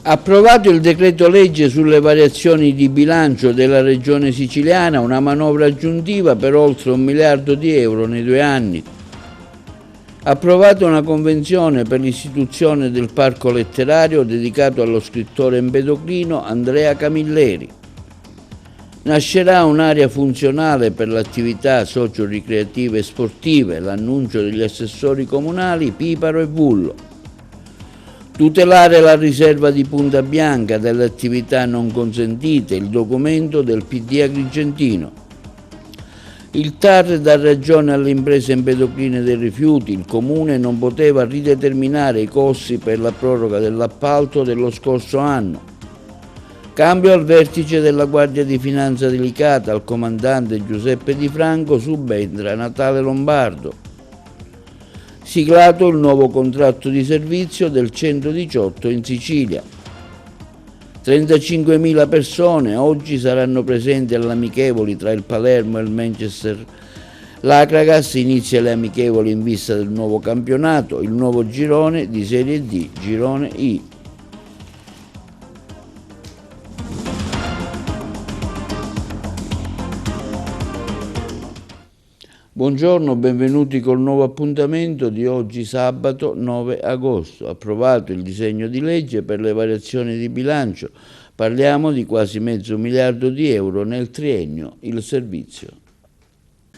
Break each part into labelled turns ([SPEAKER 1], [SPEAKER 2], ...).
[SPEAKER 1] Approvato il decreto legge sulle variazioni di bilancio della Regione Siciliana, una manovra aggiuntiva per oltre 1 miliardo di euro nei 2 anni. Approvata una convenzione per l'istituzione del parco letterario dedicato allo scrittore empedoclino Andrea Camilleri. Nascerà un'area funzionale per le attività socio-ricreative e sportive, l'annuncio degli assessori comunali Piparo e Vullo. Tutelare la riserva di Punta Bianca dalle attività non consentite, il documento del PD agrigentino. Il TAR dà ragione alle imprese empedocline dei rifiuti, il Comune non poteva rideterminare i costi per la proroga dell'appalto dello scorso anno. Cambio al vertice della Guardia di Finanza Delicata, al comandante Giuseppe Di Franco subentra Natale Lombardo. Siglato il nuovo contratto di servizio del 118 in Sicilia. 35.000 persone oggi saranno presenti alle amichevoli tra il Palermo e il Manchester. L'Akragas inizia le amichevoli in vista del nuovo campionato, il nuovo girone di Serie D, girone I. Buongiorno, benvenuti col nuovo appuntamento di oggi sabato 9 agosto. Approvato il disegno di legge per le variazioni di bilancio. Parliamo di quasi mezzo miliardo di euro nel triennio, il servizio.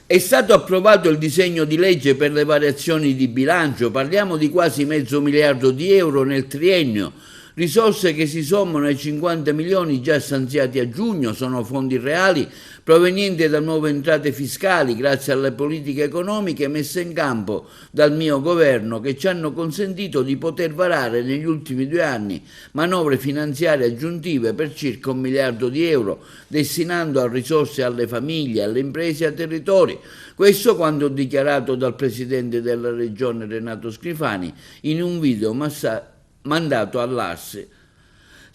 [SPEAKER 1] È stato approvato il disegno di legge per le variazioni di bilancio, parliamo di quasi mezzo miliardo di euro nel triennio. Risorse che si sommano ai 50 milioni già stanziati a giugno, sono fondi reali provenienti da nuove entrate fiscali grazie alle politiche economiche messe in campo dal mio governo che ci hanno consentito di poter varare negli ultimi 2 anni manovre finanziarie aggiuntive per circa 1 miliardo di euro, destinando a risorse alle famiglie, alle imprese e ai territori. Questo quanto dichiarato dal Presidente della Regione Renato Schifani in un video mandato all'Arse.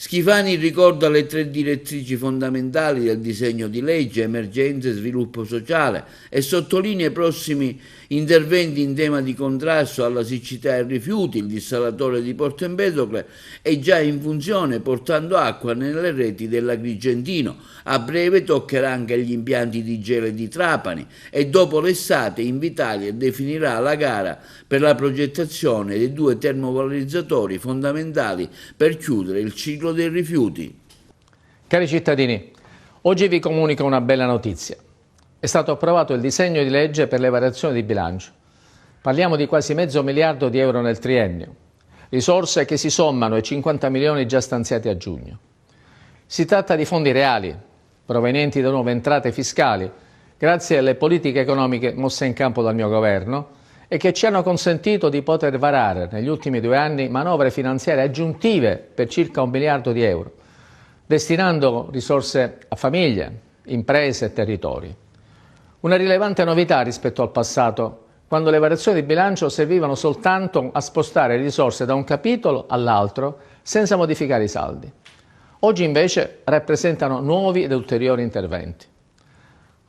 [SPEAKER 1] Schifani ricorda le 3 direttrici fondamentali del disegno di legge, emergenza e sviluppo sociale, e sottolinea i prossimi interventi in tema di contrasto alla siccità e rifiuti. Il dissalatore di Porto Empedocle è già in funzione portando acqua nelle reti dell'Agrigentino. A breve toccherà anche gli impianti di Gela di Trapani e dopo l'estate Invitalia definirà la gara per la progettazione dei 2 termovalorizzatori fondamentali per chiudere il ciclo dei rifiuti.
[SPEAKER 2] Cari cittadini, oggi vi comunico una bella notizia. È stato approvato il disegno di legge per le variazioni di bilancio. Parliamo di quasi mezzo miliardo di euro nel triennio, risorse che si sommano ai 50 milioni già stanziati a giugno. Si tratta di fondi reali, provenienti da nuove entrate fiscali, grazie alle politiche economiche mosse in campo dal mio governo e che ci hanno consentito di poter varare negli ultimi 2 anni manovre finanziarie aggiuntive per circa 1 miliardo di euro, destinando risorse a famiglie, imprese e territori. Una rilevante novità rispetto al passato, quando le variazioni di bilancio servivano soltanto a spostare risorse da un capitolo all'altro senza modificare i saldi. Oggi invece rappresentano nuovi ed ulteriori interventi.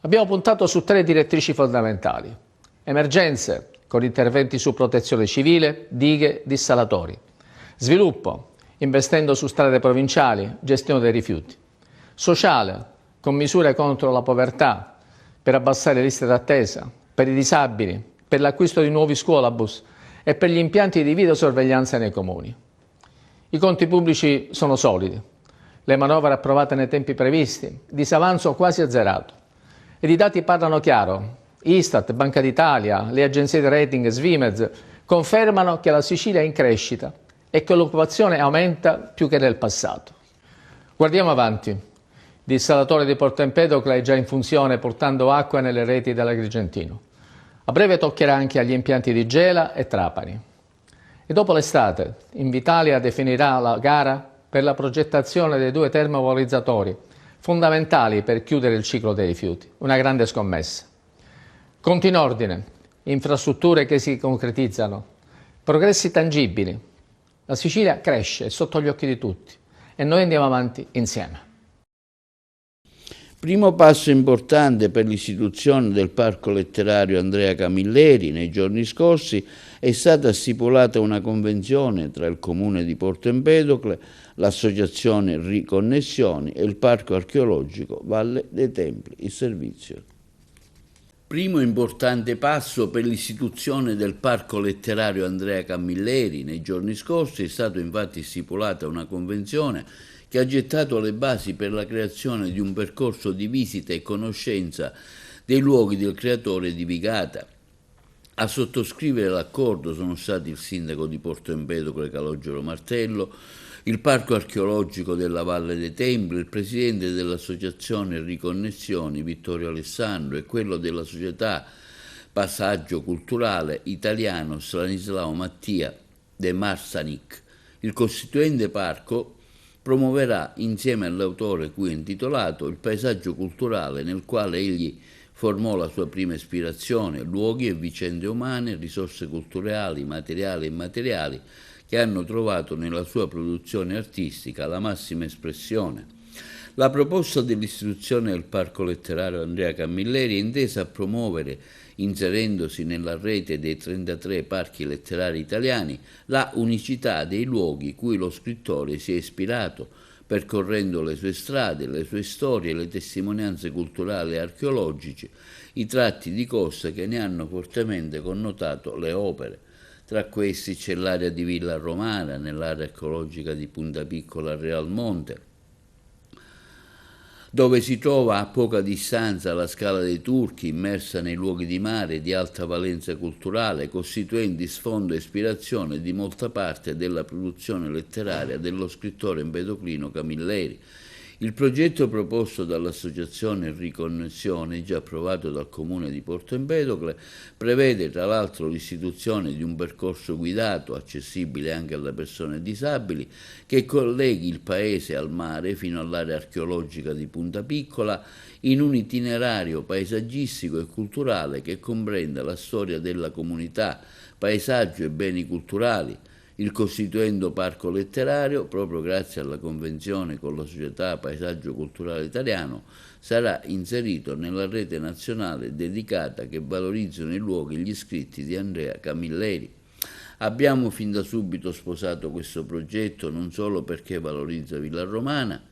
[SPEAKER 2] Abbiamo puntato su 3 direttrici fondamentali: emergenze, con interventi su protezione civile, dighe, dissalatori; sviluppo, investendo su strade provinciali, gestione dei rifiuti; sociale, con misure contro la povertà, per abbassare le liste d'attesa, per i disabili, per l'acquisto di nuovi scuolabus e per gli impianti di videosorveglianza nei comuni. I conti pubblici sono solidi, le manovre approvate nei tempi previsti, disavanzo quasi azzerato. Ed i dati parlano chiaro. Istat, Banca d'Italia, le agenzie di rating Svimez confermano che la Sicilia è in crescita e che l'occupazione aumenta più che nel passato. Guardiamo avanti. Il dissalatore di Porto Empedocle è già in funzione portando acqua nelle reti dell'Agrigentino. A breve toccherà anche agli impianti di Gela e Trapani. E dopo l'estate Invitalia definirà la gara per la progettazione dei 2 termovalorizzatori, fondamentali per chiudere il ciclo dei rifiuti. Una grande scommessa. Conti in ordine, infrastrutture che si concretizzano, progressi tangibili. La Sicilia cresce, è sotto gli occhi di tutti e noi andiamo avanti insieme.
[SPEAKER 1] Primo passo importante per l'istituzione del Parco Letterario Andrea Camilleri. Nei giorni scorsi è stata stipulata una convenzione tra il Comune di Porto Empedocle, l'associazione Riconnessioni e il Parco Archeologico Valle dei Templi, il servizio. Primo importante passo per l'istituzione del Parco Letterario Andrea Camilleri. Nei giorni scorsi è stata infatti stipulata una convenzione che ha gettato le basi per la creazione di un percorso di visita e conoscenza dei luoghi del creatore di Vigata. A sottoscrivere l'accordo sono stati il sindaco di Porto Empedocle Calogero Martello, il Parco Archeologico della Valle dei Templi, il presidente dell'associazione Riconnessioni Vittorio Alessandro e quello della società Passaggio Culturale Italiano Stanislao Mattia De Marsanic. Il costituente parco promuoverà, insieme all'autore cui è intitolato, il paesaggio culturale nel quale egli formò la sua prima ispirazione, luoghi e vicende umane, risorse culturali, materiali e immateriali, che hanno trovato nella sua produzione artistica la massima espressione. La proposta dell'istituzione del Parco Letterario Andrea Camilleri è intesa a promuovere, inserendosi nella rete dei 33 parchi letterari italiani, la unicità dei luoghi cui lo scrittore si è ispirato, percorrendo le sue strade, le sue storie, le testimonianze culturali e archeologiche, i tratti di costa che ne hanno fortemente connotato le opere. Tra questi c'è l'area di Villa Romana, nell'area archeologica di Punta Piccola Real Monte, dove si trova a poca distanza la Scala dei Turchi, immersa nei luoghi di mare di alta valenza culturale, costituenti sfondo e ispirazione di molta parte della produzione letteraria dello scrittore empedoclino Camilleri. Il progetto proposto dall'associazione Riconnessione, già approvato dal comune di Porto Empedocle, prevede tra l'altro l'istituzione di un percorso guidato, accessibile anche alle persone disabili, che colleghi il paese al mare fino all'area archeologica di Punta Piccola in un itinerario paesaggistico e culturale che comprenda la storia della comunità, paesaggio e beni culturali. Il costituendo parco letterario, proprio grazie alla convenzione con la Società Paesaggio Culturale Italiano, sarà inserito nella rete nazionale dedicata che valorizzano i luoghi e gli scritti di Andrea Camilleri. Abbiamo fin da subito sposato questo progetto non solo perché valorizza Villa Romana,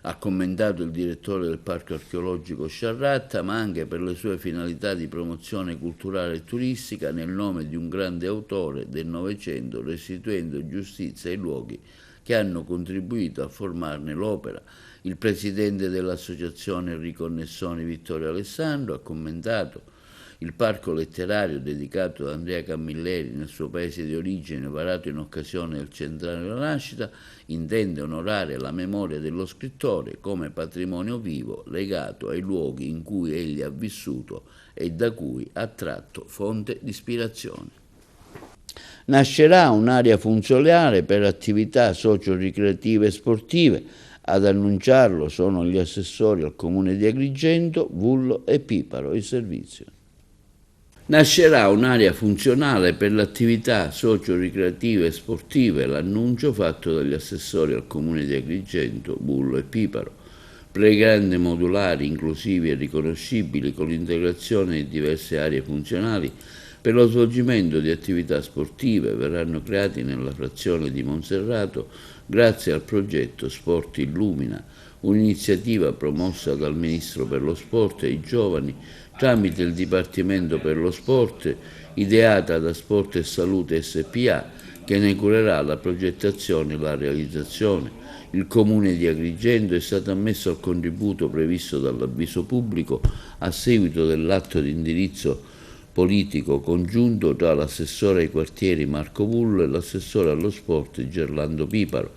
[SPEAKER 1] ha commentato il direttore del Parco Archeologico Sciarratta, ma anche per le sue finalità di promozione culturale e turistica nel nome di un grande autore del Novecento, restituendo giustizia ai luoghi che hanno contribuito a formarne l'opera. Il presidente dell'associazione Riconnessioni Vittorio Alessandro ha commentato: il parco letterario dedicato ad Andrea Camilleri nel suo paese di origine, varato in occasione del centenario della nascita, intende onorare la memoria dello scrittore come patrimonio vivo legato ai luoghi in cui egli ha vissuto e da cui ha tratto fonte di ispirazione. Nascerà un'area funzionale per attività socio-ricreative e sportive. Ad annunciarlo sono gli assessori al comune di Agrigento, Vullo e Piparo, il servizio. Nascerà un'area funzionale per le attività socio-ricreative e sportive, l'annuncio fatto dagli assessori al comune di Agrigento, Bullo e Piparo. Playground modulari, inclusivi e riconoscibili con l'integrazione di diverse aree funzionali per lo svolgimento di attività sportive verranno creati nella frazione di Monserrato grazie al progetto Sport Illumina, un'iniziativa promossa dal Ministro per lo Sport e i Giovani tramite il Dipartimento per lo Sport, ideata da Sport e Salute SpA, che ne curerà la progettazione e la realizzazione. Il Comune di Agrigento è stato ammesso al contributo previsto dall'avviso pubblico a seguito dell'atto di indirizzo politico congiunto tra l'assessore ai quartieri Marco Vullo e l'assessore allo sport Gerlando Piparo,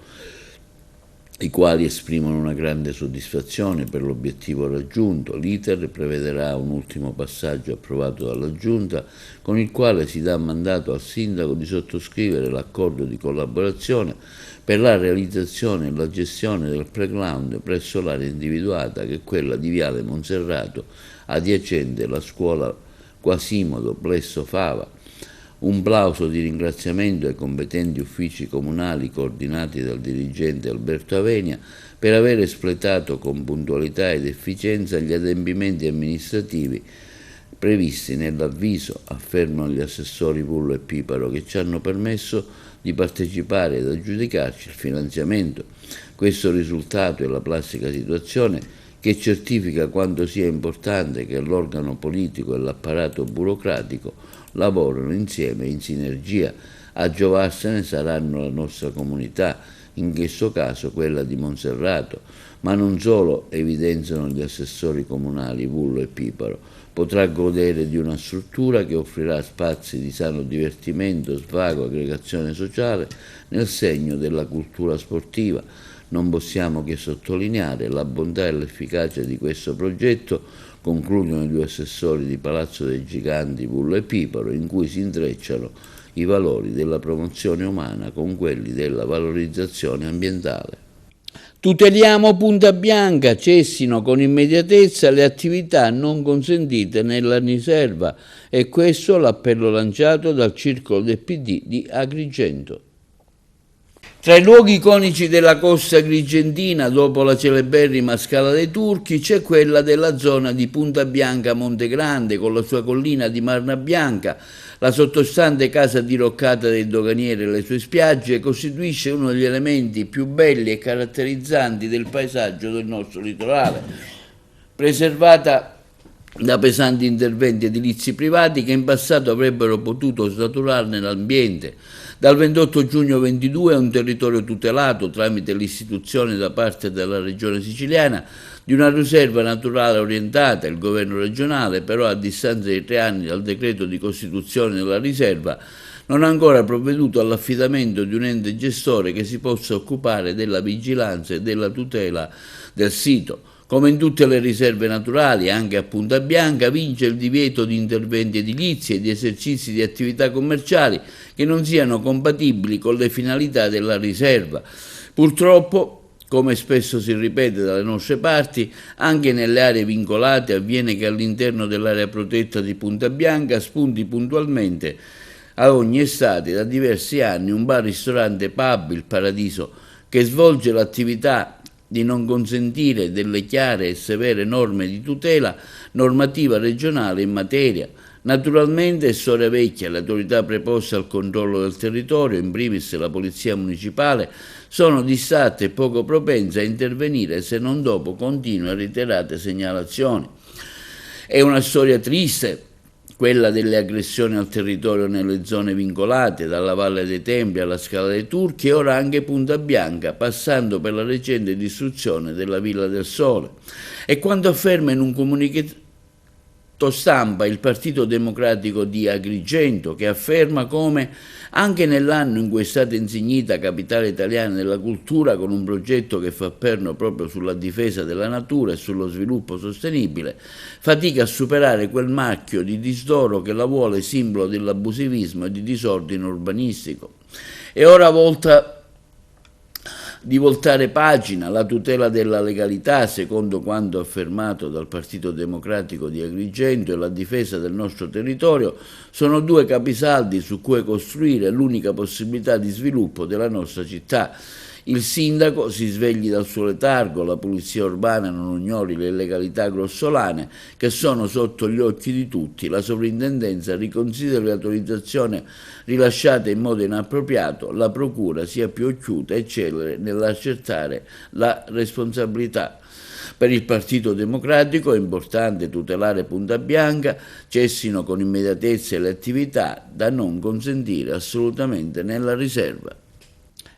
[SPEAKER 1] i quali esprimono una grande soddisfazione per l'obiettivo raggiunto. L'iter prevederà un ultimo passaggio approvato dalla Giunta, con il quale si dà mandato al Sindaco di sottoscrivere l'accordo di collaborazione per la realizzazione e la gestione del playground presso l'area individuata, che è quella di Viale Monserrato, adiacente alla scuola Quasimodo Plesso Fava. Un plauso di ringraziamento ai competenti uffici comunali coordinati dal dirigente Alberto Avenia per aver espletato con puntualità ed efficienza gli adempimenti amministrativi previsti nell'avviso, affermano gli assessori Pullo e Piparo, che ci hanno permesso di partecipare ed aggiudicarci il finanziamento. Questo risultato è la plastica situazione che certifica quanto sia importante che l'organo politico e l'apparato burocratico lavorano insieme in sinergia. A giovarsene saranno la nostra comunità, in questo caso quella di Monserrato, ma non solo, evidenziano gli assessori comunali Pullo e Piparo. Potrà godere di una struttura che offrirà spazi di sano divertimento, svago, aggregazione sociale nel segno della cultura sportiva. Non possiamo che sottolineare la bontà e l'efficacia di questo progetto, concludono i due assessori di Palazzo dei Giganti Pullo e Piparo, in cui si intrecciano i valori della promozione umana con quelli della valorizzazione ambientale. Tuteliamo Punta Bianca, cessino con immediatezza le attività non consentite nella riserva, e questo l'appello lanciato dal circolo del PD di Agrigento. Tra i luoghi iconici della costa agrigentina, dopo la celeberrima Scala dei Turchi, c'è quella della zona di Punta Bianca Montegrande, con la sua collina di marna bianca. La sottostante casa diroccata dei doganieri e le sue spiagge costituisce uno degli elementi più belli e caratterizzanti del paesaggio del nostro litorale, preservata da pesanti interventi edilizi privati che in passato avrebbero potuto snaturarne l'ambiente. Dal 28 giugno 2022 è un territorio tutelato tramite l'istituzione da parte della Regione siciliana di una riserva naturale orientata. Il governo regionale, però, a distanza di 3 anni dal decreto di costituzione della riserva, non ha ancora provveduto all'affidamento di un ente gestore che si possa occupare della vigilanza e della tutela del sito. Come in tutte le riserve naturali, anche a Punta Bianca vige il divieto di interventi edilizi e di esercizi di attività commerciali che non siano compatibili con le finalità della riserva. Purtroppo, come spesso si ripete dalle nostre parti, anche nelle aree vincolate avviene che all'interno dell'area protetta di Punta Bianca spunti puntualmente a ogni estate da diversi anni un bar-ristorante pub, il Paradiso, che svolge l'attività di non consentire delle chiare e severe norme di tutela normativa regionale in materia. Naturalmente è storia vecchia, le autorità preposte al controllo del territorio, in primis la Polizia Municipale, sono distratte e poco propense a intervenire se non dopo continue e reiterate segnalazioni. È una storia triste, quella delle aggressioni al territorio nelle zone vincolate, dalla Valle dei Templi alla Scala dei Turchi e ora anche Punta Bianca, passando per la recente distruzione della Villa del Sole. E quanto afferma in un comunicato stampa il Partito Democratico di Agrigento, che afferma come anche nell'anno in cui è stata insignita Capitale Italiana della Cultura con un progetto che fa perno proprio sulla difesa della natura e sullo sviluppo sostenibile, fatica a superare quel marchio di disdoro che la vuole simbolo dell'abusivismo e di disordine urbanistico. È ora volta di voltare pagina. La tutela della legalità, secondo quanto affermato dal Partito Democratico di Agrigento, e la difesa del nostro territorio sono due capisaldi su cui costruire l'unica possibilità di sviluppo della nostra città. Il sindaco si svegli dal suo letargo, la polizia urbana non ignori le illegalità grossolane che sono sotto gli occhi di tutti, la sovrintendenza riconsideri l'autorizzazione rilasciata in modo inappropriato, la procura sia più occhiuta e celere nell'accertare la responsabilità. Per il Partito Democratico è importante tutelare Punta Bianca, cessino con immediatezza le attività da non consentire assolutamente nella riserva.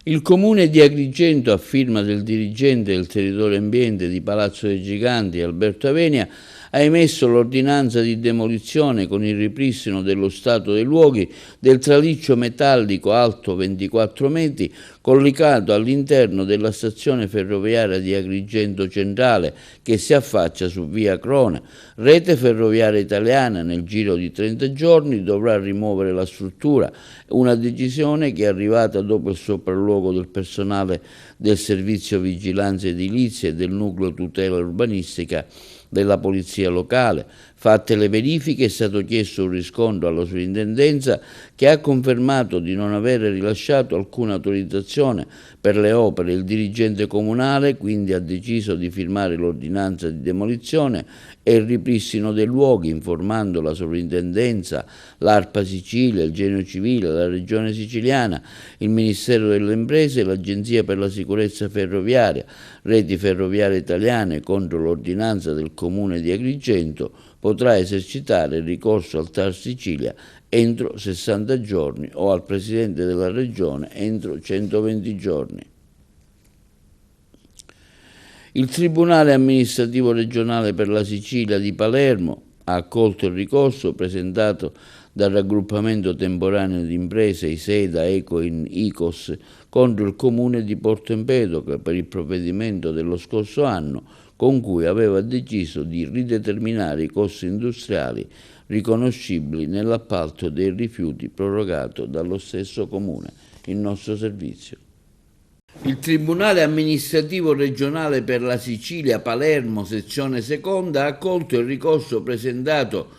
[SPEAKER 1] Il Comune di Agrigento, a firma del dirigente del territorio ambiente di Palazzo dei Giganti, Alberto Avenia, ha emesso l'ordinanza di demolizione con il ripristino dello stato dei luoghi del traliccio metallico alto 24 metri collocato all'interno della stazione ferroviaria di Agrigento Centrale che si affaccia su via Crona. Rete Ferroviaria Italiana nel giro di 30 giorni dovrà rimuovere la struttura, una decisione che è arrivata dopo il sopralluogo del personale del Servizio Vigilanza Edilizia e del Nucleo Tutela Urbanistica della Polizia Locale. Fatte le verifiche è stato chiesto un riscontro alla sovrintendenza che ha confermato di non avere rilasciato alcuna autorizzazione per le opere. Il dirigente comunale quindi ha deciso di firmare l'ordinanza di demolizione e il ripristino dei luoghi, informando la sovrintendenza, l'ARPA Sicilia, il Genio Civile, la Regione Siciliana, il Ministero delle Imprese e l'Agenzia per la Sicurezza Ferroviaria, Reti Ferroviarie Italiane. Contro l'ordinanza del Comune di Agrigento potrà esercitare il ricorso al TAR Sicilia entro 60 giorni o al Presidente della Regione entro 120 giorni. Il Tribunale Amministrativo Regionale per la Sicilia di Palermo ha accolto il ricorso presentato dal raggruppamento temporaneo di imprese ISEDA, Ecoin, ICOS contro il Comune di Porto Empedocle per il provvedimento dello scorso anno con cui aveva deciso di rideterminare i costi industriali riconoscibili nell'appalto dei rifiuti prorogato dallo stesso Comune. Il nostro servizio. Il Tribunale Amministrativo Regionale per la Sicilia Palermo, sezione seconda, ha accolto il ricorso presentato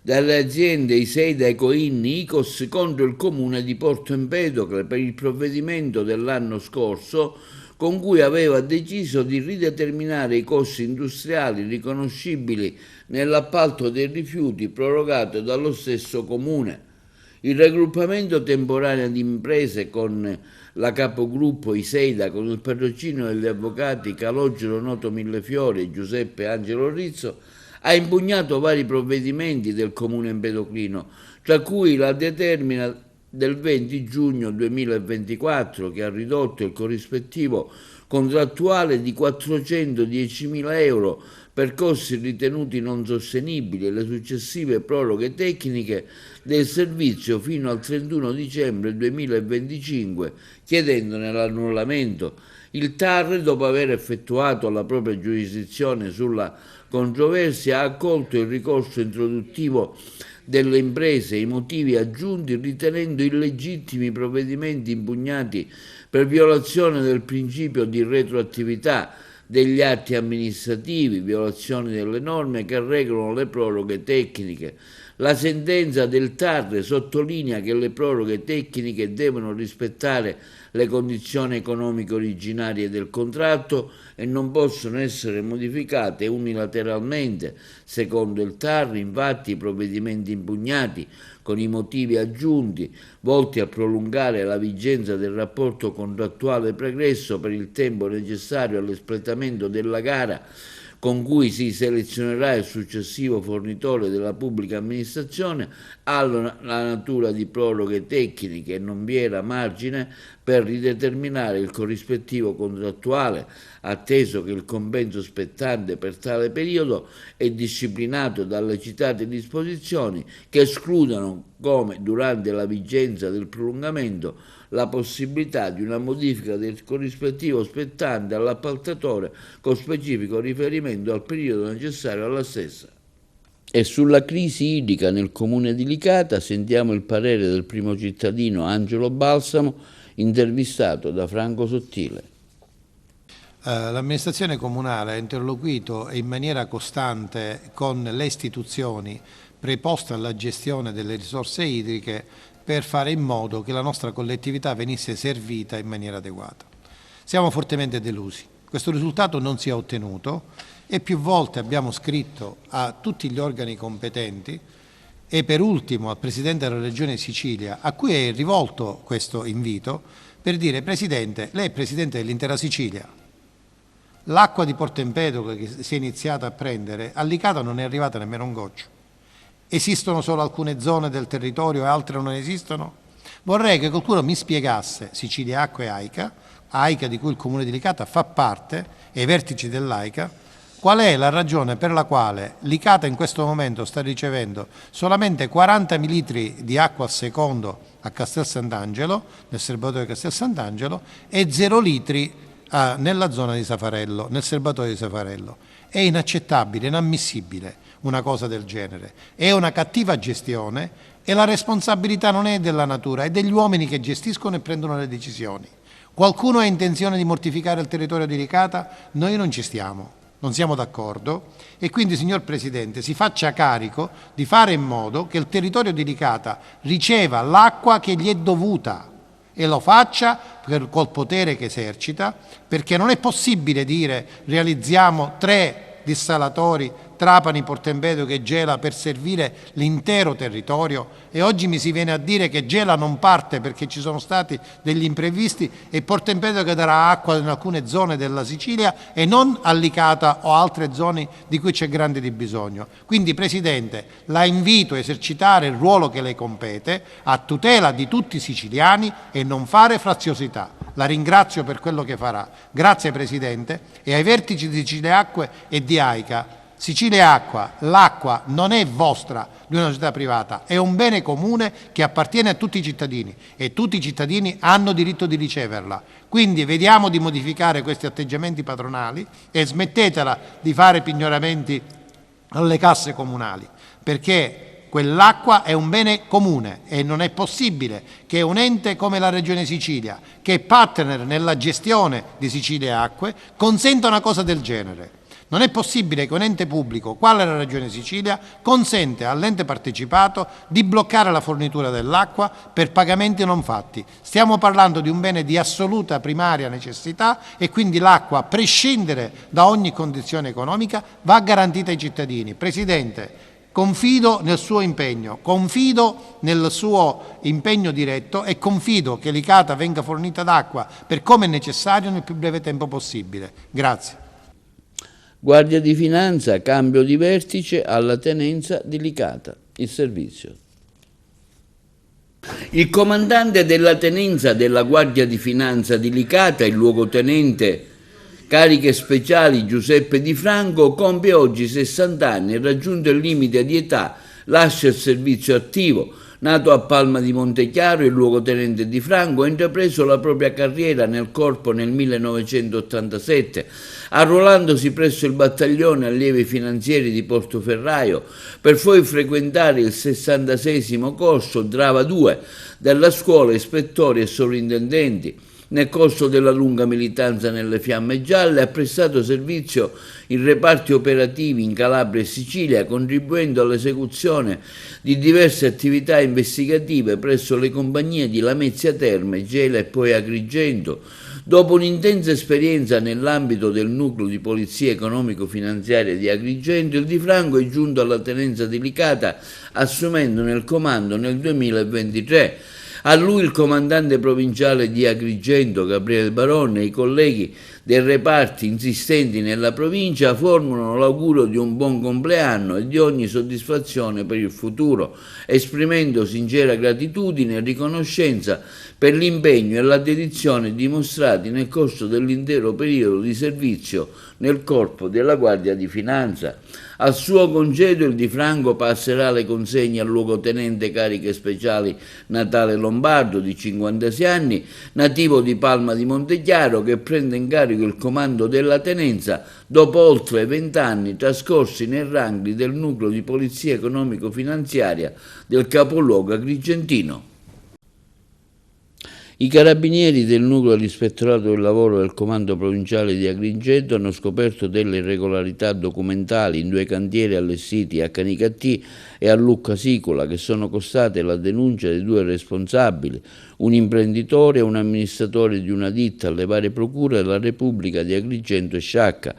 [SPEAKER 1] dalle aziende ISEDA, Ecoin, ICOS contro il Comune di Porto Empedocle per il provvedimento dell'anno scorso con cui aveva deciso di rideterminare i costi industriali riconoscibili nell'appalto dei rifiuti prorogato dallo stesso Comune. Il raggruppamento temporaneo di imprese con la capogruppo ISEDA, con il patrocinio degli avvocati Calogero Noto Millefiori e Giuseppe Angelo Rizzo, ha impugnato vari provvedimenti del Comune empedoclino, tra cui la determina del 20 giugno 2024 che ha ridotto il corrispettivo contrattuale di 410.000 euro per costi ritenuti non sostenibili e le successive proroghe tecniche del servizio fino al 31 dicembre 2025, chiedendone l'annullamento. Il TAR, dopo aver effettuato la propria giurisdizione sulla controversia, ha accolto il ricorso introduttivo delle imprese e i motivi aggiunti, ritenendo illegittimi i provvedimenti impugnati per violazione del principio di retroattività degli atti amministrativi, violazione delle norme che regolano le proroghe tecniche. La sentenza del TAR sottolinea che le proroghe tecniche devono rispettare le condizioni economiche originarie del contratto e non possono essere modificate unilateralmente. Secondo il TAR, infatti, i provvedimenti impugnati con i motivi aggiunti volti a prolungare la vigenza del rapporto contrattuale pregresso per il tempo necessario all'espletamento della gara con cui si selezionerà il successivo fornitore della pubblica amministrazione, hanno la natura di proroghe tecniche e non vi era margine per rideterminare il corrispettivo contrattuale, atteso che il compenso spettante per tale periodo è disciplinato dalle citate disposizioni che escludono, come durante la vigenza del prolungamento, la possibilità di una modifica del corrispettivo spettante all'appaltatore con specifico riferimento al periodo necessario alla stessa. E sulla crisi idrica nel comune di Licata sentiamo il parere del primo cittadino Angelo Balsamo, intervistato da Franco Sottile.
[SPEAKER 3] L'amministrazione comunale ha interloquito in maniera costante con le istituzioni preposte alla gestione delle risorse idriche per fare in modo che la nostra collettività venisse servita in maniera adeguata. Siamo fortemente delusi. Questo risultato non si è ottenuto e più volte abbiamo scritto a tutti gli organi competenti e per ultimo al Presidente della Regione Sicilia, a cui è rivolto questo invito, per dire: Presidente, lei è Presidente dell'intera Sicilia, l'acqua di Porto Empedocle che si è iniziata a prendere, a Licata non è arrivata nemmeno un goccio. Esistono solo alcune zone del territorio e altre non esistono? Vorrei che qualcuno mi spiegasse, Sicilia Acque e AICA di cui il Comune di Licata fa parte, e i vertici dell'AICA, qual è la ragione per la quale Licata in questo momento sta ricevendo solamente 40 mililitri di acqua al secondo a Castel Sant'Angelo, nel serbatoio di Castel Sant'Angelo, e 0 litri nella zona di Safarello, nel serbatoio di Safarello. È inaccettabile, inammissibile una cosa del genere. È una cattiva gestione e la responsabilità non è della natura, è degli uomini che gestiscono e prendono le decisioni. Qualcuno ha intenzione di mortificare il territorio di Licata? Noi non ci stiamo. non siamo d'accordo e quindi, signor Presidente, si faccia carico di fare in modo che il territorio di Licata riceva l'acqua che gli è dovuta e lo faccia col potere che esercita, perché non è possibile dire realizziamo 3 dissalatori Trapani, Porto Empedocle e Gela per servire l'intero territorio e oggi mi si viene a dire che Gela non parte perché ci sono stati degli imprevisti e Porto Empedocle darà acqua in alcune zone della Sicilia e non a Licata o altre zone di cui c'è grande di bisogno. Quindi, Presidente, la invito a esercitare il ruolo che le compete a tutela di tutti i siciliani e non fare fraziosità. La ringrazio per quello che farà. Grazie Presidente e ai vertici di Sicilia Acque e di AICA. Sicilia Acqua, l'acqua non è vostra di una società privata, è un bene comune che appartiene a tutti i cittadini e tutti i cittadini hanno diritto di riceverla. Quindi vediamo di modificare questi atteggiamenti patronali e smettetela di fare pignoramenti alle casse comunali, perché quell'acqua è un bene comune e non è possibile che un ente come la Regione Sicilia, che è partner nella gestione di Sicilia Acque, consenta una cosa del genere. Non è possibile che un ente pubblico, quale la Regione Sicilia, consente all'ente partecipato di bloccare la fornitura dell'acqua per pagamenti non fatti. Stiamo parlando di un bene di assoluta primaria necessità e quindi l'acqua, a prescindere da ogni condizione economica, va garantita ai cittadini. Presidente, confido nel suo impegno diretto e confido che Licata venga fornita d'acqua per come è necessario nel più breve tempo possibile. Grazie.
[SPEAKER 1] Guardia di Finanza, cambio di vertice alla tenenza di Licata. Il servizio. Il comandante della tenenza della Guardia di Finanza di Licata, il luogotenente cariche speciali Giuseppe Di Franco, compie oggi 60 anni e raggiunto il limite di età, lascia il servizio attivo. Nato a Palma di Montechiaro, il luogotenente Di Franco ha intrapreso la propria carriera nel corpo nel 1987, arruolandosi presso il battaglione allievi finanzieri di Portoferraio, per poi frequentare il 66° corso Drava 2 della scuola ispettori e sovrintendenti. Nel corso della lunga militanza nelle Fiamme Gialle ha prestato servizio in reparti operativi in Calabria e Sicilia, contribuendo all'esecuzione di diverse attività investigative presso le compagnie di Lamezia Terme, Gela e poi Agrigento. Dopo un'intensa esperienza nell'ambito del nucleo di polizia economico-finanziaria di Agrigento, il Di Franco è giunto alla tenenza di Licata assumendone il comando nel 2023. A lui il comandante provinciale di Agrigento, Gabriele Baronne, e i colleghi dei reparti insistenti nella provincia formulano l'augurio di un buon compleanno e di ogni soddisfazione per il futuro, esprimendo sincera gratitudine e riconoscenza per l'impegno e la dedizione dimostrati nel corso dell'intero periodo di servizio nel corpo della Guardia di Finanza. Al suo congedo il Di Franco passerà le consegne al luogotenente cariche speciali Natale Lombardo, di 56 anni, nativo di Palma di Montechiaro, che prende in carico il comando della tenenza dopo oltre 20 anni trascorsi nei ranghi del nucleo di polizia economico-finanziaria del capoluogo agrigentino. I carabinieri del nucleo dell'Ispettorato del Lavoro del Comando Provinciale di Agrigento hanno scoperto delle irregolarità documentali in 2 cantieri allestiti a Canicattì e a Lucca Sicola, che sono costate la denuncia di 2 responsabili, un imprenditore e un amministratore di una ditta, alle varie procure della Repubblica di Agrigento e Sciacca.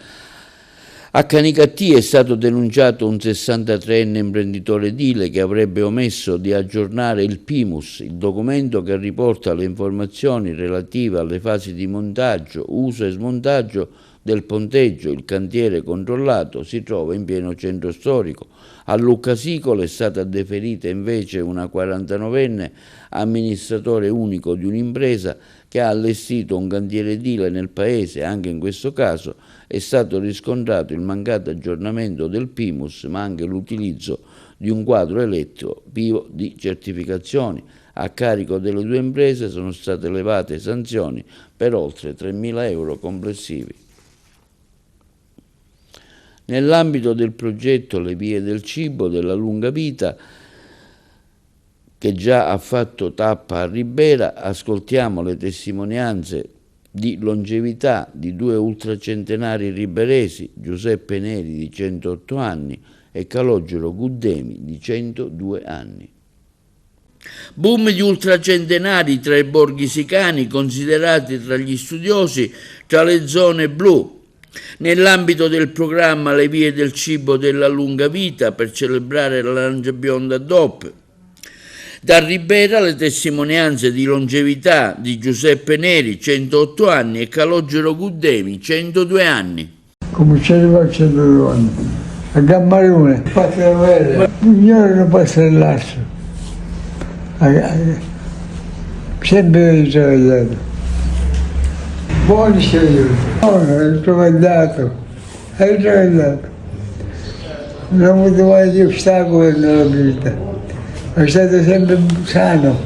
[SPEAKER 1] A Canicattì è stato denunciato un 63enne imprenditore edile che avrebbe omesso di aggiornare il PIMUS, il documento che riporta le informazioni relative alle fasi di montaggio, uso e smontaggio del ponteggio. Il cantiere controllato si trova in pieno centro storico. A Lucca Sicola è stata deferita invece una 49enne amministratore unico di un'impresa che ha allestito un cantiere edile nel paese. Anche in questo caso è stato riscontrato il mancato aggiornamento del PIMUS, ma anche l'utilizzo di un quadro elettrico privo di certificazioni. A carico delle 2 imprese sono state elevate sanzioni per oltre 3.000 euro complessivi. Nell'ambito del progetto Le Vie del Cibo della Lunga Vita, che già ha fatto tappa a Ribera, ascoltiamo le testimonianze di longevità di 2 ultracentenari riberesi, Giuseppe Neri di 108 anni e Calogero Guddemi di 102 anni. Boom di ultracentenari tra i borghi sicani, considerati tra gli studiosi tra le zone blu. Nell'ambito del programma Le vie del cibo della lunga vita per celebrare la lancia bionda DOP. Da Ribera le testimonianze di longevità di Giuseppe Neri, 108 anni, e Calogero Guddemi, 102 anni.
[SPEAKER 4] Cominciare a 102 anni. A Gammarone, Patravere, Mignore Passellasso. Sempre travagliato. Buoni signori. Ho travagliato. Non ho avuto mai di ostacoli nella vita. Sono stato sempre sano.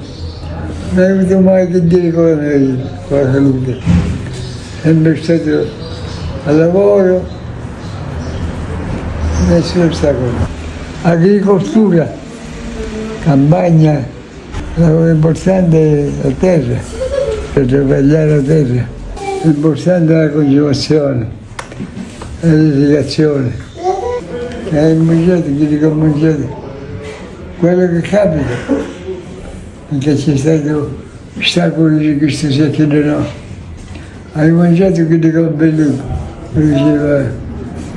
[SPEAKER 4] Non ho avuto mai che dire con la salute. Sempre stato al lavoro, nessun ostacolo. Agricoltura, campagna, lavoro importante è la terra, per travagliare la terra. L'importante è la coltivazione, l'irrigazione. Hai mangiato, chi che ho mangiato? Quello che capita, perché c'è stato ostacoli di questo secolo no. Hai mangiato quello che ho bevuto, diceva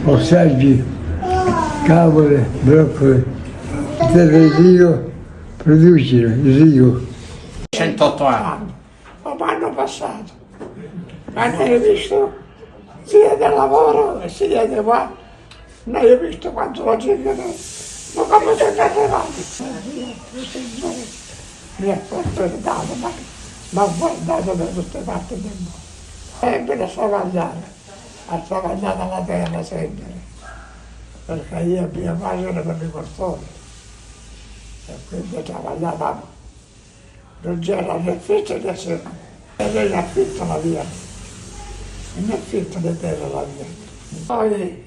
[SPEAKER 4] ortaggi, cavole, broccoli, terra il rigo, producere il rigo.
[SPEAKER 5] 108 anni, ma hanno passato, ma non hai visto sia del lavoro sia di qua, non hai visto quanto lo cercano, ma come sono arrivati? Mi ha portato, ma ho guardato da tutte parti del mondo. Sempre a travagliare la terra sempre, perché io e mia madre erano agricoltori e quindi travagliavamo. Non c'era né affitto né sera, e lei affitta la via, in affitto le terre la via. Poi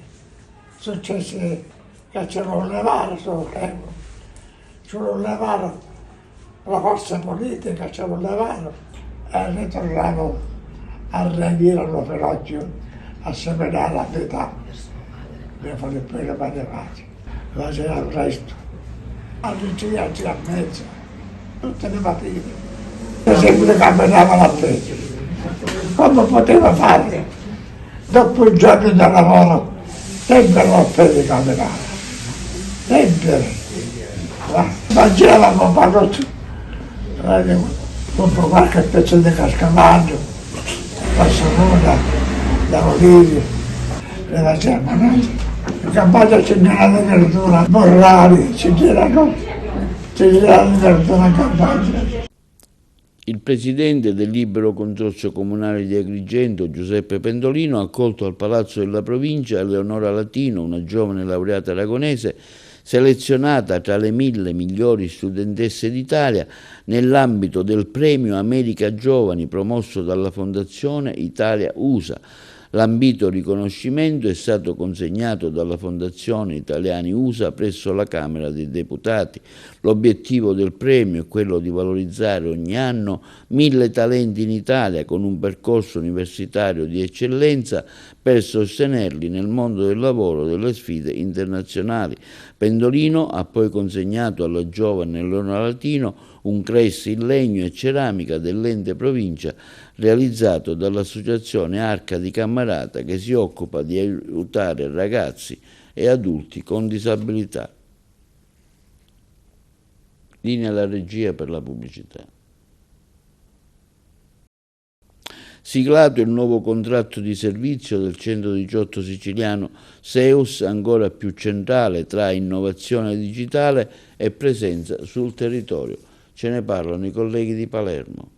[SPEAKER 5] successe che ce lo levare la forza politica ce lo levare e ritornavo a reagire allo ferocio, a seminare la vita, per fare poi le matematiche. Faceva il resto, alle 10 a mezzo, tutte le mattine. Sempre camminava la peggio. Come poteva fare? Dopo un giorno di lavoro, sempre la peggio camminava. Sempre. Mangiavamo pagotto, dopo qualche pezzo di cascavaggio, passavona, da olivi, le facevamo noi. In campagna c'è la verdura, morrali, c'è la verdura in campagna.
[SPEAKER 1] Il presidente del Libero Consorzio Comunale di Agrigento, Giuseppe Pendolino, ha accolto al Palazzo della Provincia Eleonora Latino, una giovane laureata aragonese, selezionata tra le 1000 migliori studentesse d'Italia nell'ambito del Premio America Giovani promosso dalla Fondazione Italia-USA. L'ambito riconoscimento è stato consegnato dalla Fondazione Italiani-USA presso la Camera dei Deputati. L'obiettivo del premio è quello di valorizzare ogni anno 1000 talenti in Italia con un percorso universitario di eccellenza per sostenerli nel mondo del lavoro e delle sfide internazionali. Pendolino ha poi consegnato alla giovane Eleonora Latino un crest in legno e ceramica dell'ente provincia realizzato dall'associazione Arca di Cammarata che si occupa di aiutare ragazzi e adulti con disabilità. Linea alla regia per la pubblicità. Siglato il nuovo contratto di servizio del 118 siciliano SEUS, ancora più centrale tra innovazione digitale e presenza sul territorio. Ce ne parlano i colleghi di Palermo.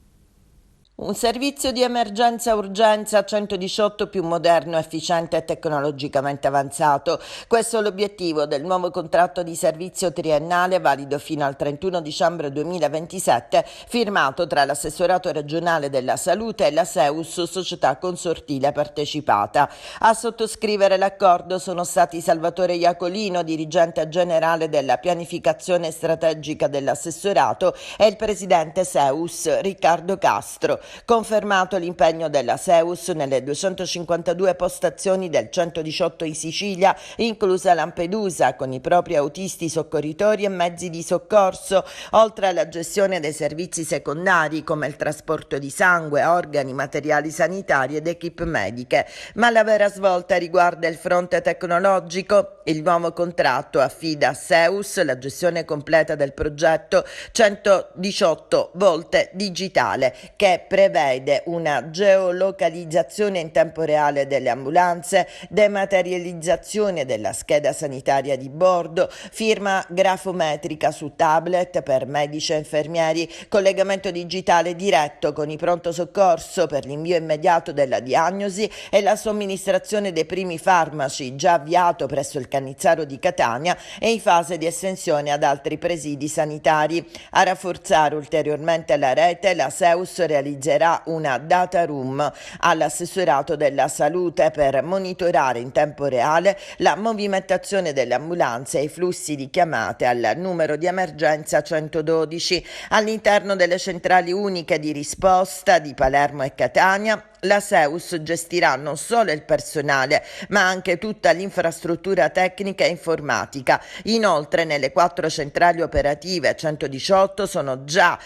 [SPEAKER 6] Un servizio di emergenza-urgenza 118 più moderno, efficiente e tecnologicamente avanzato. Questo è l'obiettivo del nuovo contratto di servizio triennale valido fino al 31 dicembre 2027, firmato tra l'Assessorato regionale della Salute e la SEUS, società consortile partecipata. A sottoscrivere l'accordo sono stati Salvatore Iacolino, dirigente generale della pianificazione strategica dell'assessorato, e il presidente SEUS, Riccardo Castro. Confermato l'impegno della Seus nelle 252 postazioni del 118 in Sicilia, inclusa Lampedusa, con i propri autisti soccorritori e mezzi di soccorso, oltre alla gestione dei servizi secondari come il trasporto di sangue, organi, materiali sanitari ed equip mediche. Ma la vera svolta riguarda il fronte tecnologico. Il nuovo contratto affida a Seus la gestione completa del progetto 118 volte digitale, che prevede una geolocalizzazione in tempo reale delle ambulanze, dematerializzazione della scheda sanitaria di bordo, firma grafometrica su tablet per medici e infermieri, collegamento digitale diretto con i pronto soccorso per l'invio immediato della diagnosi e la somministrazione dei primi farmaci, già avviato presso il Cannizzaro di Catania e in fase di estensione ad altri presidi sanitari. A rafforzare ulteriormente la rete, la Seus realizzerà una data room all'assessorato della salute per monitorare in tempo reale la movimentazione delle ambulanze e i flussi di chiamate al numero di emergenza 112. All'interno delle centrali uniche di risposta di Palermo e Catania, la Seus gestirà non solo il personale, ma anche tutta l'infrastruttura tecnica e informatica. Inoltre, nelle 4 centrali operative 118 sono già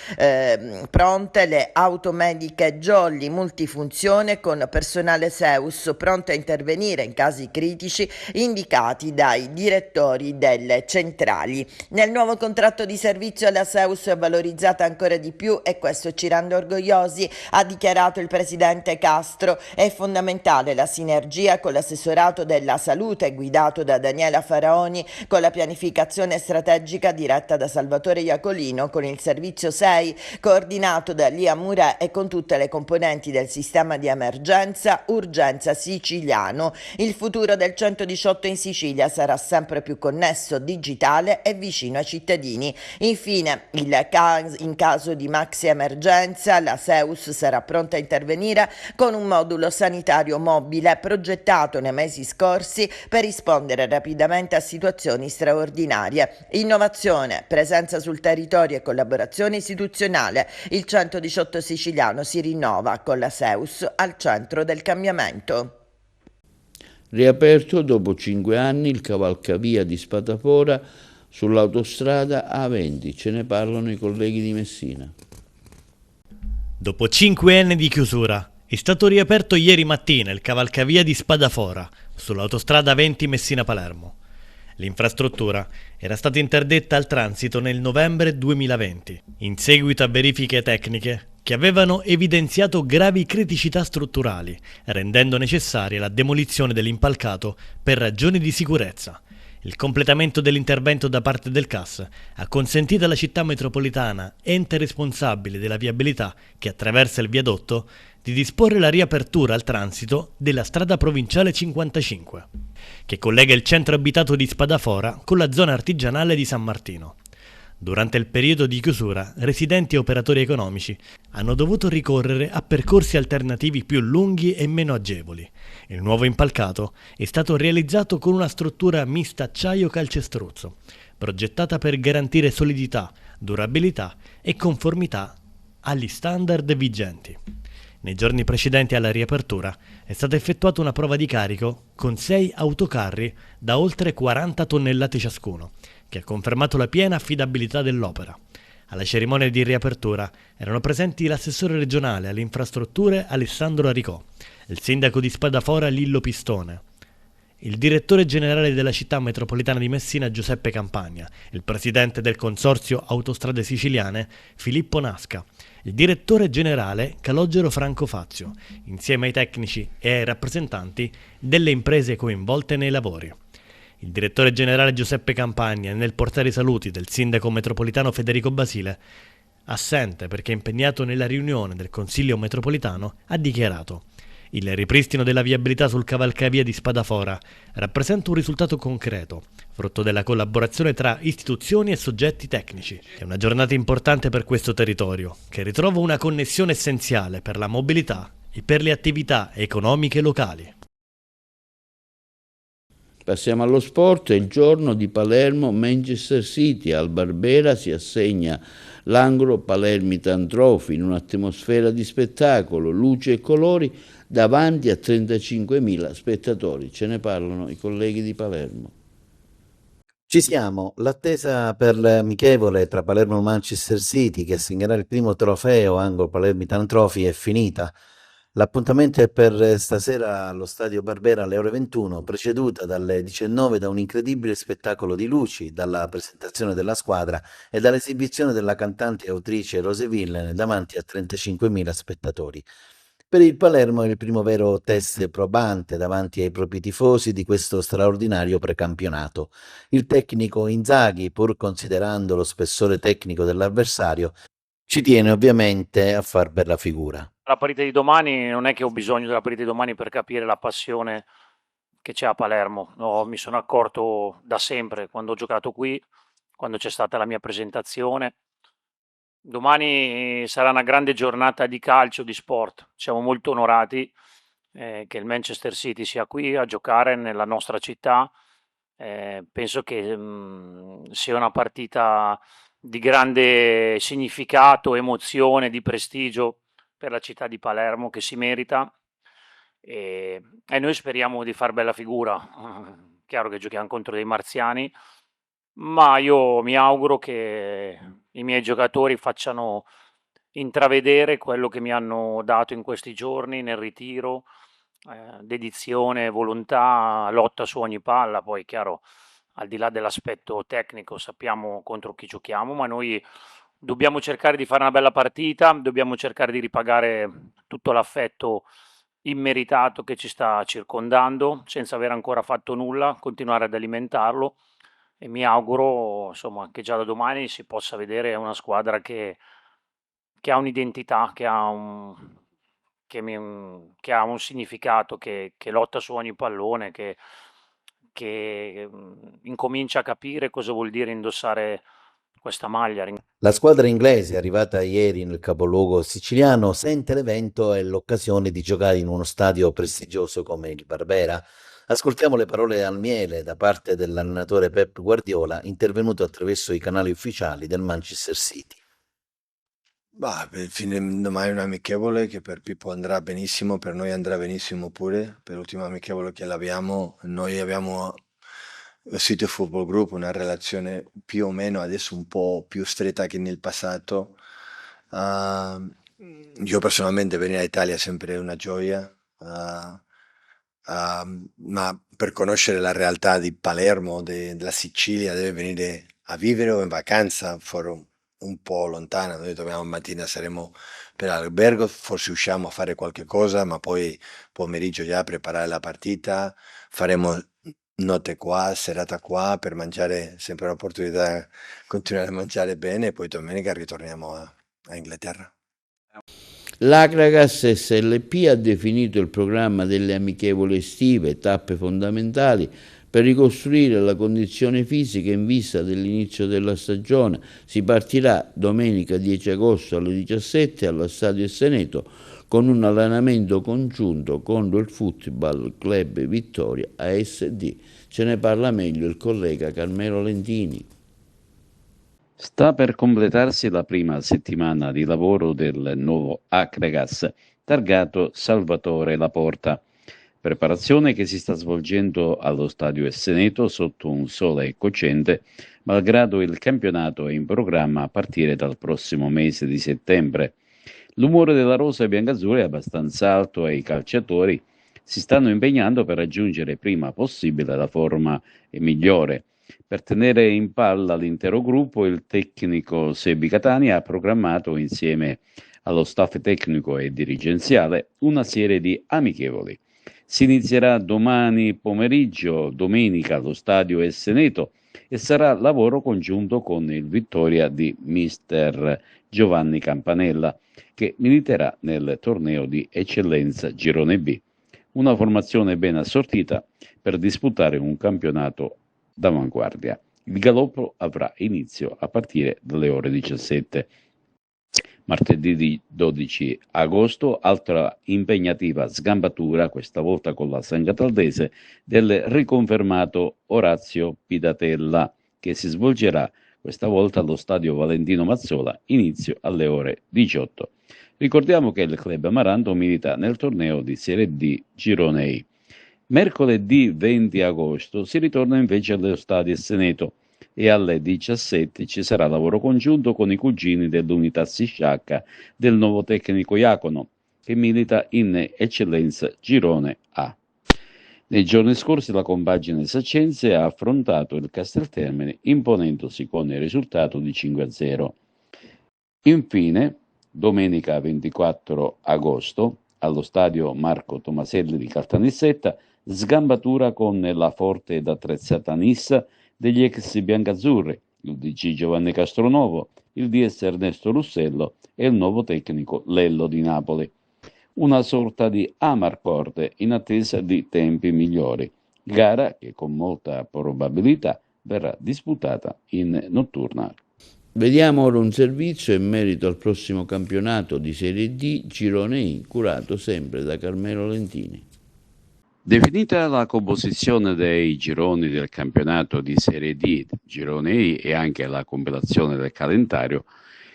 [SPEAKER 6] pronte le automediche Jolly multifunzione con personale Seus pronto a intervenire in casi critici indicati dai direttori delle centrali. Nel nuovo contratto di servizio la Seus è valorizzata ancora di più e questo ci rende orgogliosi, ha dichiarato il presidente Castro. È fondamentale la sinergia con l'assessorato della salute guidato da Daniela Faraoni, con la pianificazione strategica diretta da Salvatore Iacolino, con il servizio 6 coordinato da Lia Murè e con tutte le componenti del sistema di emergenza urgenza siciliano. Il futuro del 118 in Sicilia sarà sempre più connesso, digitale e vicino ai cittadini. Infine, in caso di maxi emergenza, la Seus sarà pronta a intervenire con un modulo sanitario mobile progettato nei mesi scorsi per rispondere rapidamente a situazioni straordinarie. Innovazione, presenza sul territorio e collaborazione istituzionale. Il 118 siciliano si rinnova con la Seus al centro del cambiamento.
[SPEAKER 1] Riaperto dopo 5 anni il cavalcavia di Spadafora sull'autostrada A20. Ce ne parlano i colleghi di Messina.
[SPEAKER 7] Dopo 5 anni di chiusura è stato riaperto ieri mattina il cavalcavia di Spadafora sull'autostrada A20 Messina-Palermo. L'infrastruttura era stata interdetta al transito nel novembre 2020, in seguito a verifiche tecniche che avevano evidenziato gravi criticità strutturali, rendendo necessaria la demolizione dell'impalcato per ragioni di sicurezza. Il completamento dell'intervento da parte del CAS ha consentito alla città metropolitana, ente responsabile della viabilità che attraversa il viadotto, di disporre la riapertura al transito della strada provinciale 55, che collega il centro abitato di Spadafora con la zona artigianale di San Martino. Durante il periodo di chiusura, residenti e operatori economici hanno dovuto ricorrere a percorsi alternativi più lunghi e meno agevoli. Il nuovo impalcato è stato realizzato con una struttura mista acciaio-calcestruzzo, progettata per garantire solidità, durabilità e conformità agli standard vigenti. Nei giorni precedenti alla riapertura è stata effettuata una prova di carico con 6 autocarri da oltre 40 tonnellate ciascuno, che ha confermato la piena affidabilità dell'opera. Alla cerimonia di riapertura erano presenti l'assessore regionale alle infrastrutture Alessandro Aricò, il sindaco di Spadafora Lillo Pistone, il direttore generale della città metropolitana di Messina Giuseppe Campagna, il presidente del consorzio Autostrade Siciliane Filippo Nasca, il direttore generale Calogero Franco Fazio, insieme ai tecnici e ai rappresentanti delle imprese coinvolte nei lavori. Il direttore generale Giuseppe Campagna, nel portare i saluti del sindaco metropolitano Federico Basile, assente perché impegnato nella riunione del Consiglio metropolitano, ha dichiarato: il ripristino della viabilità sul cavalcavia di Spadafora rappresenta un risultato concreto, frutto della collaborazione tra istituzioni e soggetti tecnici. È una giornata importante per questo territorio, che ritrova una connessione essenziale per la mobilità e per le attività economiche locali.
[SPEAKER 1] Passiamo allo sport, è il giorno di Palermo-Manchester City, al Barbera si assegna l'Anglo Palermitan Trophy in un'atmosfera di spettacolo, luci e colori davanti a 35.000 spettatori. Ce ne parlano i colleghi di Palermo.
[SPEAKER 8] Ci siamo, l'attesa per l'amichevole tra Palermo e Manchester City che assegnerà il primo trofeo Anglo Palermitan Trophy è finita. L'appuntamento è per stasera allo Stadio Barbera alle ore 21, preceduta dalle 19 da un incredibile spettacolo di luci, dalla presentazione della squadra e dall'esibizione della cantante e autrice Rose Villain davanti a 35.000 spettatori. Per il Palermo è il primo vero test probante davanti ai propri tifosi di questo straordinario precampionato. Il tecnico Inzaghi, pur considerando lo spessore tecnico dell'avversario, ci tiene ovviamente a far bella figura.
[SPEAKER 9] La partita di domani non è che ho bisogno della partita di domani per capire la passione che c'è a Palermo. No, mi sono accorto da sempre quando ho giocato qui, quando c'è stata la mia presentazione. Domani sarà una grande giornata di calcio, di sport. Siamo molto onorati che il Manchester City sia qui a giocare nella nostra città. Penso che sia una partita di grande significato, emozione, di prestigio per la città di Palermo che si merita e noi speriamo di far bella figura. Chiaro che giochiamo contro dei marziani, ma io mi auguro che i miei giocatori facciano intravedere quello che mi hanno dato in questi giorni nel ritiro, dedizione, volontà, lotta su ogni palla. Poi chiaro, al di là dell'aspetto tecnico sappiamo contro chi giochiamo, ma noi dobbiamo cercare di fare una bella partita, dobbiamo cercare di ripagare tutto l'affetto immeritato che ci sta circondando, senza aver ancora fatto nulla, continuare ad alimentarlo e mi auguro insomma che già da domani si possa vedere una squadra che ha un'identità, che ha un significato, che lotta su ogni pallone, che incomincia a capire cosa vuol dire indossare questa maglia.
[SPEAKER 8] La squadra inglese, arrivata ieri nel capoluogo siciliano, sente l'evento e l'occasione di giocare in uno stadio prestigioso come il Barbera. Ascoltiamo le parole al miele da parte dell'allenatore Pep Guardiola, intervenuto attraverso i canali ufficiali del Manchester City.
[SPEAKER 10] Per fine domani è un amichevole che per Pippo andrà benissimo, per noi andrà benissimo pure. Per l'ultimo amichevole che l'abbiamo, noi abbiamo City Football Group una relazione più o meno adesso un po' più stretta che nel passato. Io personalmente venire all'Italia è sempre una gioia, ma per conoscere la realtà di Palermo, della Sicilia, deve venire a vivere o in vacanza fuori un po' lontana. Noi torniamo mattina, saremo per albergo, forse usciamo a fare qualche cosa, ma poi pomeriggio già preparare la partita, faremo notte qua, serata qua per mangiare, sempre un'opportunità continuare a mangiare bene e poi domenica ritorniamo a Inghilterra.
[SPEAKER 1] L'Akragas SLP ha definito il programma delle amichevoli estive, tappe fondamentali per ricostruire la condizione fisica in vista dell'inizio della stagione. Si partirà domenica 10 agosto alle 17 allo Stadio Esseneto con un allenamento congiunto con il Football Club Vittoria ASD. Ce ne parla meglio il collega Carmelo Lentini.
[SPEAKER 11] Sta per completarsi la prima settimana di lavoro del nuovo Akragas, targato Salvatore Laporta. Preparazione che si sta svolgendo allo Stadio Esseneto sotto un sole cocente, malgrado il campionato è in programma a partire dal prossimo mese di settembre. L'umore della rosa biancazzurra è abbastanza alto e i calciatori si stanno impegnando per raggiungere prima possibile la forma migliore. Per tenere in palla l'intero gruppo, il tecnico Sebi Catania ha programmato insieme allo staff tecnico e dirigenziale una serie di amichevoli. Si inizierà domani pomeriggio, domenica, allo Stadio Esseneto e sarà lavoro congiunto con il Vittoria di mister Giovanni Campanella, che militerà nel torneo di eccellenza Girone B. Una formazione ben assortita per disputare un campionato d'avanguardia. Il galoppo avrà inizio a partire dalle ore 17. Martedì 12 agosto, altra impegnativa sgambatura, questa volta con la San Cataldese, del riconfermato Orazio Pidatella, che si svolgerà questa volta allo stadio Valentino Mazzola, inizio alle ore 18. Ricordiamo che il Club Amaranto milita nel torneo di Serie D Girone I. Mercoledì 20 agosto si ritorna invece allo stadio Seneto e alle 17 ci sarà lavoro congiunto con i cugini dell'unità Sisciacca del nuovo tecnico Iacono, che milita in Eccellenza Girone A. Nei giorni scorsi la compagine saccense ha affrontato il Casteltermine imponendosi con il risultato di 5-0. Infine, domenica 24 agosto, allo stadio Marco Tomaselli di Caltanissetta, sgambatura con la forte ed attrezzata Nissa degli ex biancazzurri, il DC Giovanni Castronovo, il DS Ernesto Russello e il nuovo tecnico Lello di Napoli. Una sorta di Amarcord in attesa di tempi migliori, gara che con molta probabilità verrà disputata in notturna.
[SPEAKER 1] Vediamo ora un servizio in merito al prossimo campionato di Serie D Girone I, curato sempre da Carmelo Lentini.
[SPEAKER 11] Definita la composizione dei gironi del campionato di Serie D, Girone I e anche la compilazione del calendario,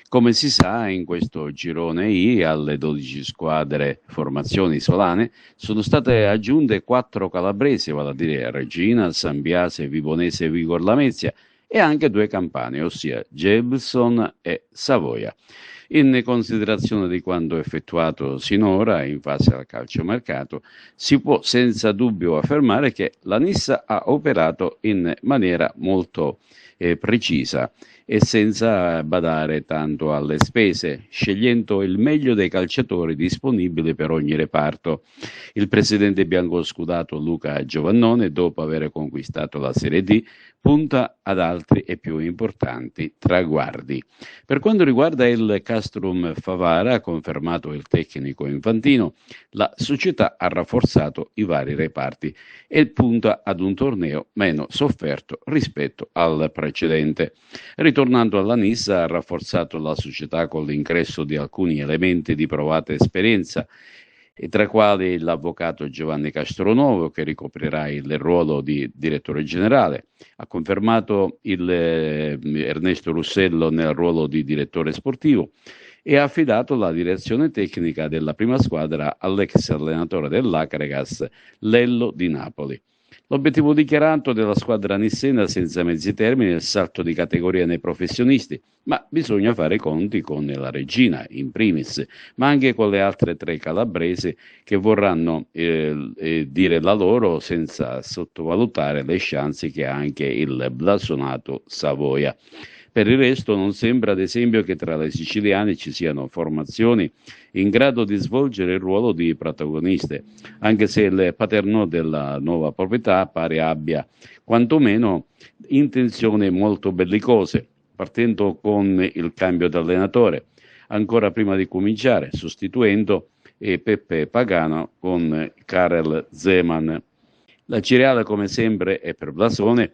[SPEAKER 11] come si sa in questo Girone I alle 12 squadre formazioni isolane sono state aggiunte 4 calabresi, vale a dire Regina, San Biase, Vibonese e Vigor Lamezia e anche 2 campane, ossia Gelson e Savoia. In considerazione di quanto effettuato sinora in fase al calciomercato, si può senza dubbio affermare che la Nissa ha operato in maniera molto precisa e senza badare tanto alle spese, scegliendo il meglio dei calciatori disponibili per ogni reparto. Il presidente biancoscudato Luca Giovannone, dopo aver conquistato la Serie D, punta ad altri e più importanti traguardi. Per quanto riguarda il Castrum Favara, confermato il tecnico infantino, la società ha rafforzato i vari reparti e punta ad un torneo meno sofferto rispetto al precedente. Ritornando alla Nissa, ha rafforzato la società con l'ingresso di alcuni elementi di provata esperienza, e tra i quali l'avvocato Giovanni Castronovo, che ricoprirà il ruolo di direttore generale, ha confermato Ernesto Russello nel ruolo di direttore sportivo e ha affidato la direzione tecnica della prima squadra all'ex allenatore dell'Acregas Lello di Napoli. L'obiettivo dichiarato della squadra nissena senza mezzi termini è il salto di categoria nei professionisti, ma bisogna fare i conti con la Regina in primis, ma anche con le altre 3 calabresi che vorranno dire la loro senza sottovalutare le chance che ha anche il blasonato Savoia. Per il resto non sembra ad esempio che tra le siciliane ci siano formazioni in grado di svolgere il ruolo di protagoniste, anche se il Paternò della nuova proprietà pare abbia quantomeno intenzioni molto bellicose, partendo con il cambio d'allenatore, ancora prima di cominciare, sostituendo Peppe Pagano con Karel Zeman. La Cireale, come sempre, è per blasone.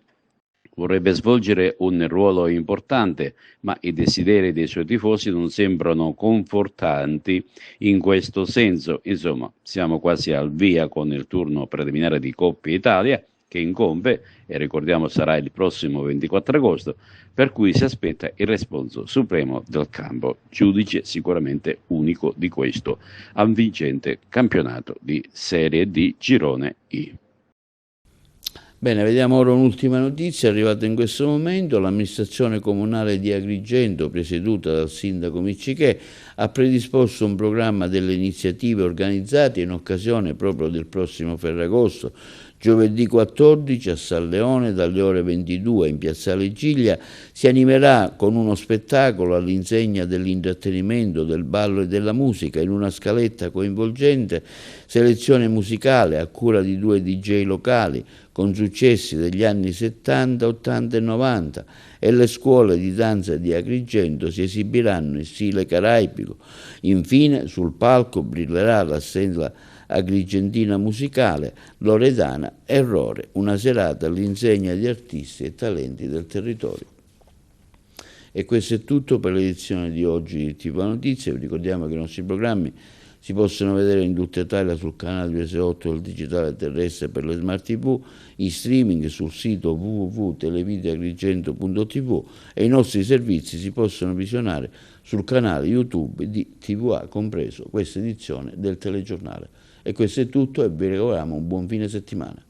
[SPEAKER 11] Vorrebbe svolgere un ruolo importante, ma i desideri dei suoi tifosi non sembrano confortanti in questo senso. Insomma, siamo quasi al via con il turno preliminare di Coppa Italia, che incombe, e ricordiamo sarà il prossimo 24 agosto, per cui si aspetta il responso supremo del campo, giudice sicuramente unico di questo avvincente campionato di Serie D Girone I.
[SPEAKER 1] Bene, vediamo ora un'ultima notizia arrivata in questo momento. L'amministrazione comunale di Agrigento, presieduta dal sindaco Miccichè, ha predisposto un programma delle iniziative organizzate in occasione proprio del prossimo Ferragosto. Giovedì 14 a San Leone dalle ore 22 in Piazzale Giglia si animerà con uno spettacolo all'insegna dell'intrattenimento, del ballo e della musica in una scaletta coinvolgente, selezione musicale a cura di 2 DJ locali con successi degli anni 70, 80 e 90 e le scuole di danza di Agrigento si esibiranno in stile caraibico. Infine sul palco brillerà la stella agrigentina musicale Loredana Errore, una serata all'insegna di artisti e talenti del territorio. E questo è tutto per l'edizione di oggi di TV Notizie. Vi ricordiamo che i nostri programmi si possono vedere in tutta Italia sul canale 268 del digitale terrestre per le smart TV, in streaming sul sito www.televideoagrigento.tv e i nostri servizi si possono visionare sul canale YouTube di TVA, compreso questa edizione del telegiornale. E questo è tutto e vi auguriamo un buon fine settimana.